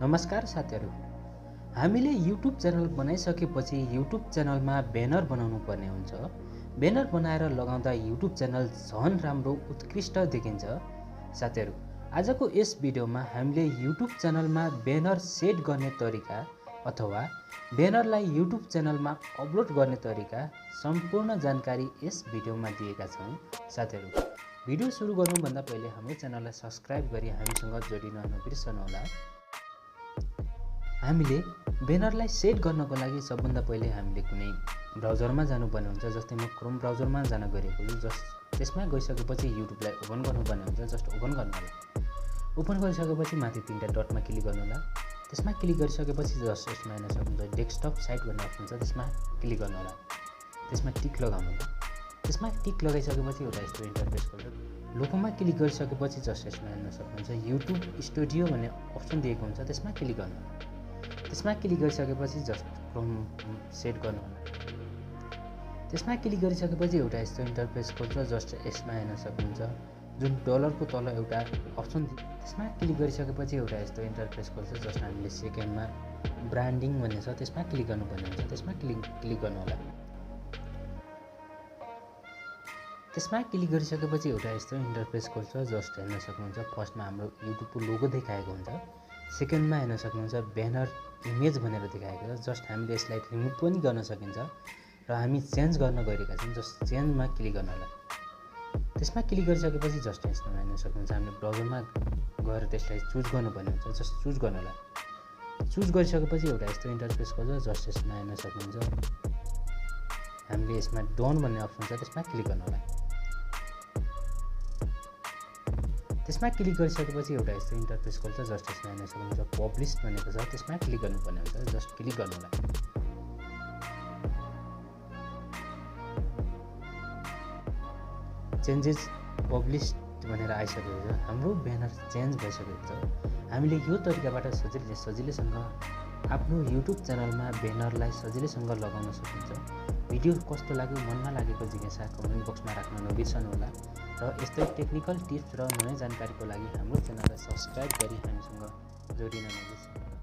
नमस्कार साथीहरु, हामीले युट्युब च्यानल बनाइसकेपछि युट्युब च्यानलमा ब्यानर बनाउनु पर्ने हुन्छ। ब्यानर बनाएर लगाउँदा युट्युब च्यानल झन राम्रो उत्कृष्ट देखिन्छ। साथीहरु, आजको यस भिडियोमा हामीले युट्युब च्यानलमा ब्यानर सेट गर्ने तरिका अथवा ब्यानरलाई युट्युब च्यानलमा अपलोड गर्ने तरिका सम्पूर्ण जानकारी यस भिडियोमा दिएका छौं। साथीहरु, भिडियो सुरु गर्नुभन्दा पहिले हाम्रो च्यानललाई सब्स्क्राइब गरी हामीसँग जोडिन नबिर्सनुहोला। हामीले ब्यानरलाई सेट गर्नको लागि सबभन्दा पहिले हामीले कुनै ब्राउजरमा जानुपर्ने हुन्छ। जस्तै म क्रोम ब्राउजरमा जान गएको छु। त्यसमा गइसकेपछि युट्युबलाई ओपन गर्नुपर्ने हुन्छ। जस्ट ओपन गर्नु होला। ओपन गरिसकेपछि माथि तीनटा डटमा क्लिक गर्नु होला। त्यसमा क्लिक गरिसकेपछि जस्ट यसमा हेर्न सक्नुहुन्छ डेस्कटप साइट भन्ने अप्सन छ, त्यसमा क्लिक गर्नु होला। त्यसमा टिक लगाउनु होला। त्यसमा टिक लगाइसकेपछि एउटा यस्तो इन्टरफेस खोल्छ। लोगोमा क्लिक गरिसकेपछि जस्ट यसमा हेर्न सक्नुहुन्छ युट्युब स्टुडियो भन्ने अप्सन दिएको हुन्छ, त्यसमा क्लिक गर्नु होला। त्यसमा क्लिक गरिसकेपछि जस्ट क्रोम सेट गर्नु होला। त्यसमा क्लिक गरिसकेपछि एउटा यस्तो इन्टरफेस खोल्छ। जस्ट यसमा हेर्न सक्नुहुन्छ जुन डलरको तल एउटा अप्सन त्यसमा क्लिक गरिसकेपछि एउटा यस्तो इन्टरफेस खोल्छ। जस्ट हामीले सेकेन्डमा ब्रान्डिङ भन्ने छ, त्यसमा क्लिक गर्नुपर्ने हुन्छ। त्यसमा क्लिक गर्नु होला। त्यसमा क्लिक गरिसकेपछि एउटा यस्तो इन्टरफेस खोल्छ। जस्ट हेर्न सक्नुहुन्छ फर्स्टमा हाम्रो युट्युबको लोगो देखाएको हुन्छ। सेकेन्डमा हेर्न सक्नुहुन्छ ब्यानर इमेज भनेर देखाएको छ। जस्ट हामीले यसलाई रिमुभ पनि गर्न सकिन्छ र हामी चेन्ज गर्न गइरहेका छौँ। जस्ट चेन्जमा क्लिक गर्नु होला। त्यसमा क्लिक गरिसकेपछि जस्ट यसमा हेर्न सक्नुहुन्छ हामीले ब्राउजरमा गएर त्यसलाई चुज गर्नुपर्ने हुन्छ। जस्ट चुज गर्नु होला। चुज गरिसकेपछि एउटा यस्तो इन्टरफेस खोल्छ। जस्ट यसमा हेर्न सक्नुहुन्छ हामीले यसमा डन भन्ने अप्सन छ, त्यसमा क्लिक गर्नु होला। त्यसमा क्लिक गरिसकेपछि एउटा यस्तो इन्टरफेस खोल्छ। जस्ट यसमा हेर्न सक्नुहुन्छ पब्लिश भनेको छ, त्यसमा क्लिक गर्नुपर्ने हुन्छ। जस्ट क्लिक गर्नु होला। चेन्जेस पब्लिस्ड भनेर आइसकेको छ। हाम्रो ब्यानर चेन्ज भइसकेको छ। हामीले यो तरिकाबाट सजिलैसँग आफ्नो युट्युब च्यानलमा ब्यानरलाई सजिलैसँग लगाउन सकिन्छ। भिडियो कस्तो लाग्यो, मनमा लागेको जिज्ञासा कमेन्ट बक्समा राख्न नबिर्सनुहोला र यस्तै टेक्निकल टिप्स र नयाँ जानकारीको लागि हाम्रो च्यानललाई सब्स्क्राइब गरी हामीसँग जोडिन नबिर्सनुहोला।